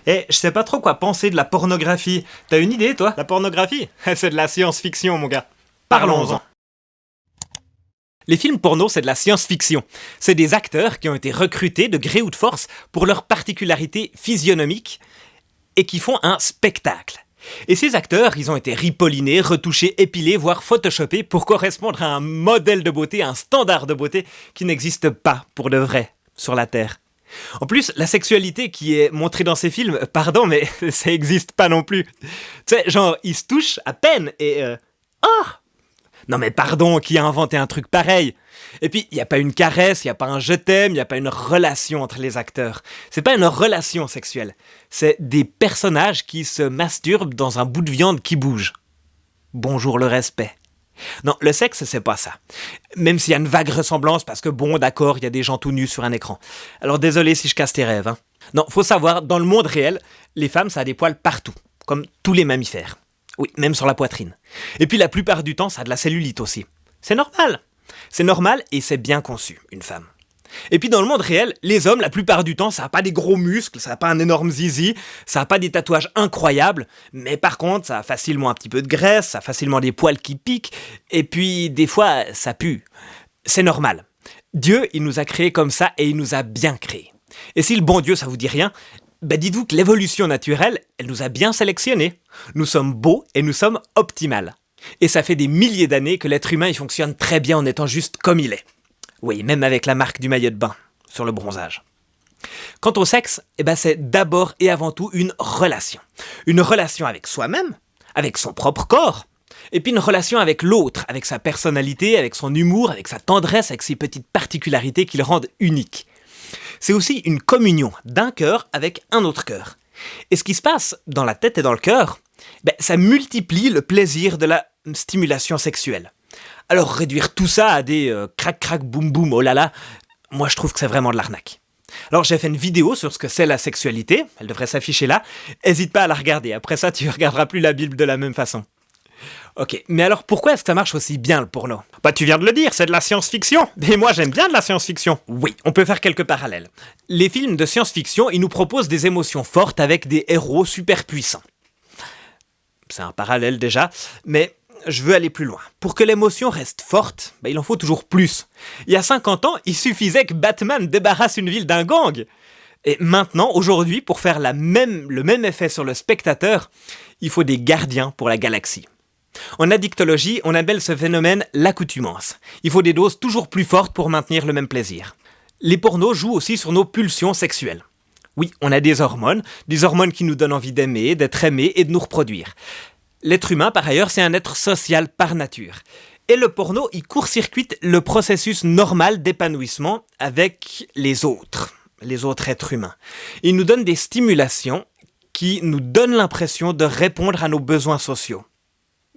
Eh, je sais pas trop quoi penser de la pornographie. T'as une idée, toi? La pornographie? C'est de la science-fiction, mon gars. Parlons-en. Les films porno, c'est de la science-fiction. C'est des acteurs qui ont été recrutés de gré ou de force pour leurs particularités physionomiques et qui font un spectacle. Et ces acteurs, ils ont été ripollinés, retouchés, épilés, voire photoshopés pour correspondre à un modèle de beauté, un standard de beauté qui n'existe pas pour de vrai sur la Terre. En plus, la sexualité qui est montrée dans ces films, pardon, mais ça existe pas non plus. Tu sais, genre, ils se touchent à peine et... Oh! Non mais pardon, qui a inventé un truc pareil? Et puis, il n'y a pas une caresse, il n'y a pas un je t'aime, il n'y a pas une relation entre les acteurs. C'est pas une relation sexuelle. C'est des personnages qui se masturbent dans un bout de viande qui bouge. Bonjour le respect. Non, le sexe, c'est pas ça. Même s'il y a une vague ressemblance, parce que bon, d'accord, il y a des gens tout nus sur un écran. Alors désolé si je casse tes rêves, hein. Non, faut savoir, dans le monde réel, les femmes, ça a des poils partout, comme tous les mammifères. Oui, même sur la poitrine. Et puis la plupart du temps, ça a de la cellulite aussi. C'est normal. C'est normal et c'est bien conçu, une femme. Et puis dans le monde réel, les hommes, la plupart du temps, ça n'a pas des gros muscles, ça n'a pas un énorme zizi, ça n'a pas des tatouages incroyables, mais par contre, ça a facilement un petit peu de graisse, ça a facilement des poils qui piquent, et puis des fois, ça pue. C'est normal. Dieu, il nous a créés comme ça et il nous a bien créés. Et si le bon Dieu, ça vous dit rien, dites-vous que l'évolution naturelle, elle nous a bien sélectionnés. Nous sommes beaux et nous sommes optimales. Et ça fait des milliers d'années que l'être humain il fonctionne très bien en étant juste comme il est. Oui, même avec la marque du maillot de bain sur le bronzage. Quant au sexe, c'est d'abord et avant tout une relation. Une relation avec soi-même, avec son propre corps, et puis une relation avec l'autre, avec sa personnalité, avec son humour, avec sa tendresse, avec ses petites particularités qui le rendent unique. C'est aussi une communion d'un cœur avec un autre cœur. Et ce qui se passe dans la tête et dans le cœur, ça multiplie le plaisir de la stimulation sexuelle. Alors réduire tout ça à des crac crac boum boum, oh là là, moi je trouve que c'est vraiment de l'arnaque. Alors j'ai fait une vidéo sur ce que c'est la sexualité, elle devrait s'afficher là, hésite pas à la regarder, après ça tu regarderas plus la Bible de la même façon. Ok, mais alors pourquoi est-ce que ça marche aussi bien le porno? Tu viens de le dire, c'est de la science-fiction. Et moi j'aime bien de la science-fiction. Oui, on peut faire quelques parallèles. Les films de science-fiction, ils nous proposent des émotions fortes avec des héros super puissants. C'est un parallèle déjà, mais je veux aller plus loin. Pour que l'émotion reste forte, il en faut toujours plus. Il y a 50 ans, il suffisait que Batman débarrasse une ville d'un gang. Et maintenant, aujourd'hui, pour faire le même effet sur le spectateur, il faut des gardiens pour la galaxie. En addictologie, on appelle ce phénomène l'accoutumance. Il faut des doses toujours plus fortes pour maintenir le même plaisir. Les pornos jouent aussi sur nos pulsions sexuelles. Oui, on a des hormones qui nous donnent envie d'aimer, d'être aimé et de nous reproduire. L'être humain, par ailleurs, c'est un être social par nature. Et le porno, il court-circuite le processus normal d'épanouissement avec les autres êtres humains. Il nous donne des stimulations qui nous donnent l'impression de répondre à nos besoins sociaux.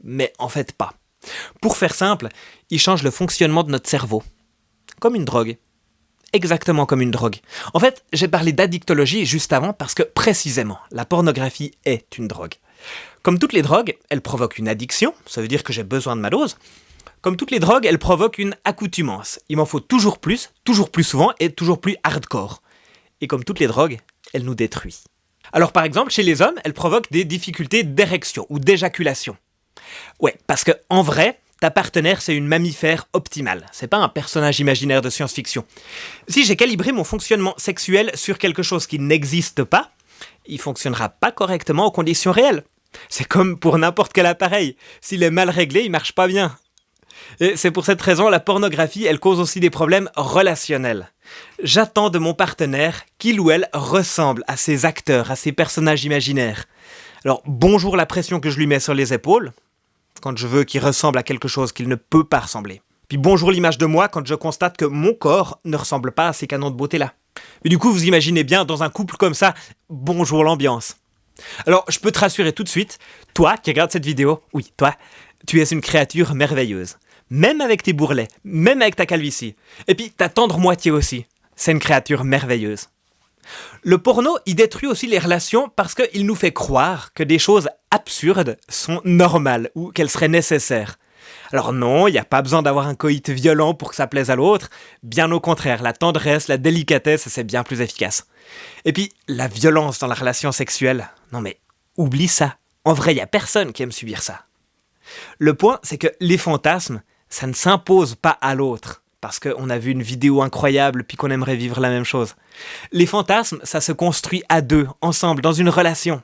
Mais en fait pas. Pour faire simple, il change le fonctionnement de notre cerveau. Comme une drogue. Exactement comme une drogue. En fait, j'ai parlé d'addictologie juste avant parce que, précisément, la pornographie est une drogue. Comme toutes les drogues, elle provoque une addiction, ça veut dire que j'ai besoin de ma dose. Comme toutes les drogues, elle provoque une accoutumance. Il m'en faut toujours plus souvent et toujours plus hardcore. Et comme toutes les drogues, elle nous détruit. Alors par exemple, chez les hommes, elle provoque des difficultés d'érection ou d'éjaculation. Ouais, parce que en vrai, ta partenaire, c'est une mammifère optimale. C'est pas un personnage imaginaire de science-fiction. Si j'ai calibré mon fonctionnement sexuel sur quelque chose qui n'existe pas, il fonctionnera pas correctement aux conditions réelles. C'est comme pour n'importe quel appareil. S'il est mal réglé, il marche pas bien. Et c'est pour cette raison, la pornographie, elle cause aussi des problèmes relationnels. J'attends de mon partenaire qu'il ou elle ressemble à ses acteurs, à ses personnages imaginaires. Alors, bonjour la pression que je lui mets sur les épaules, quand je veux qu'il ressemble à quelque chose qu'il ne peut pas ressembler. Puis bonjour l'image de moi quand je constate que mon corps ne ressemble pas à ces canons de beauté-là. Mais du coup, vous imaginez bien, dans un couple comme ça, bonjour l'ambiance. Alors, je peux te rassurer tout de suite, toi qui regardes cette vidéo, oui, toi, tu es une créature merveilleuse. Même avec tes bourrelets, même avec ta calvitie. Et puis, ta tendre moitié aussi. C'est une créature merveilleuse. Le porno, il détruit aussi les relations parce qu'il nous fait croire que des choses absurdes sont normales ou qu'elles seraient nécessaires. Alors non, il n'y a pas besoin d'avoir un coït violent pour que ça plaise à l'autre. Bien au contraire, la tendresse, la délicatesse, c'est bien plus efficace. Et puis, la violence dans la relation sexuelle, non mais, oublie ça. En vrai, il n'y a personne qui aime subir ça. Le point, c'est que les fantasmes, ça ne s'impose pas à l'autre, parce qu'on a vu une vidéo incroyable puis qu'on aimerait vivre la même chose. Les fantasmes, ça se construit à deux, ensemble, dans une relation.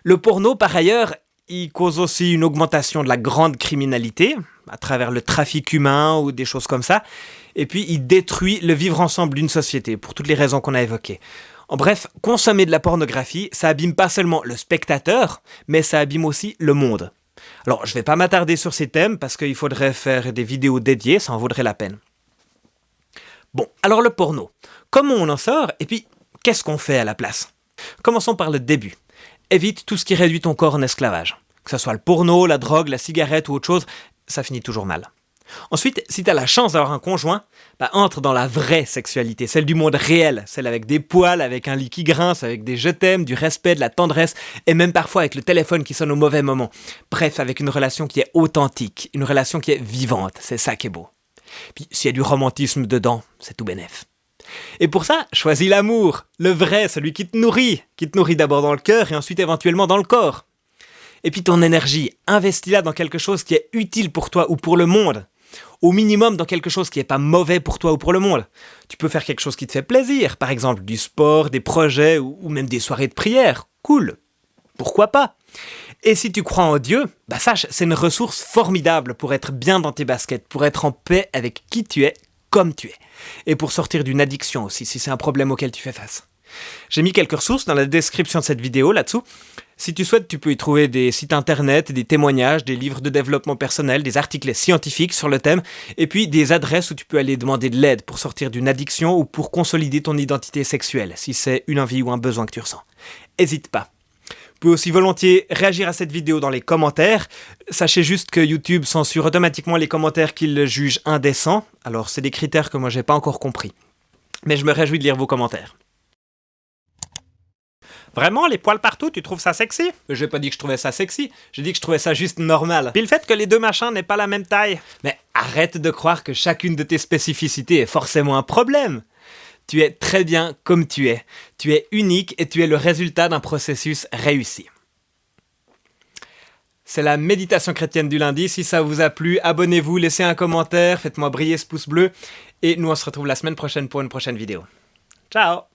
Le porno, par ailleurs, il cause aussi une augmentation de la grande criminalité, à travers le trafic humain ou des choses comme ça, et puis il détruit le vivre ensemble d'une société, pour toutes les raisons qu'on a évoquées. En bref, consommer de la pornographie, ça abîme pas seulement le spectateur, mais ça abîme aussi le monde. Alors, je vais pas m'attarder sur ces thèmes, parce qu'il faudrait faire des vidéos dédiées, ça en vaudrait la peine. Bon, alors le porno. Comment on en sort, et puis, qu'est-ce qu'on fait à la place? Commençons par le début. Évite tout ce qui réduit ton corps en esclavage. Que ce soit le porno, la drogue, la cigarette ou autre chose, ça finit toujours mal. Ensuite, si tu as la chance d'avoir un conjoint, entre dans la vraie sexualité, celle du monde réel, celle avec des poils, avec un lit qui grince, avec des je t'aime, du respect, de la tendresse, et même parfois avec le téléphone qui sonne au mauvais moment. Bref, avec une relation qui est authentique, une relation qui est vivante, c'est ça qui est beau. Puis s'il y a du romantisme dedans, c'est tout bénef. Et pour ça, choisis l'amour, le vrai, celui qui te nourrit d'abord dans le cœur et ensuite éventuellement dans le corps. Et puis ton énergie, investis-la dans quelque chose qui est utile pour toi ou pour le monde. Au minimum dans quelque chose qui n'est pas mauvais pour toi ou pour le monde. Tu peux faire quelque chose qui te fait plaisir, par exemple du sport, des projets ou même des soirées de prière. Cool, pourquoi pas? Et si tu crois en Dieu, sache, c'est une ressource formidable pour être bien dans tes baskets, pour être en paix avec qui tu es, comme tu es. Et pour sortir d'une addiction aussi, si c'est un problème auquel tu fais face. J'ai mis quelques ressources dans la description de cette vidéo là-dessous. Si tu souhaites, tu peux y trouver des sites internet, des témoignages, des livres de développement personnel, des articles scientifiques sur le thème, et puis des adresses où tu peux aller demander de l'aide pour sortir d'une addiction ou pour consolider ton identité sexuelle, si c'est une envie ou un besoin que tu ressens. N'hésite pas. Vous pouvez aussi volontiers réagir à cette vidéo dans les commentaires. Sachez juste que YouTube censure automatiquement les commentaires qu'il juge indécents. Alors c'est des critères que moi j'ai pas encore compris. Mais je me réjouis de lire vos commentaires. Vraiment, les poils partout, tu trouves ça sexy? J'ai pas dit que je trouvais ça sexy, j'ai dit que je trouvais ça juste normal. Puis le fait que les deux machins n'aient pas la même taille. Mais arrête de croire que chacune de tes spécificités est forcément un problème. Tu es très bien comme tu es. Tu es unique et tu es le résultat d'un processus réussi. C'est la méditation chrétienne du lundi. Si ça vous a plu, abonnez-vous, laissez un commentaire, faites-moi briller ce pouce bleu. Et nous, on se retrouve la semaine prochaine pour une prochaine vidéo. Ciao!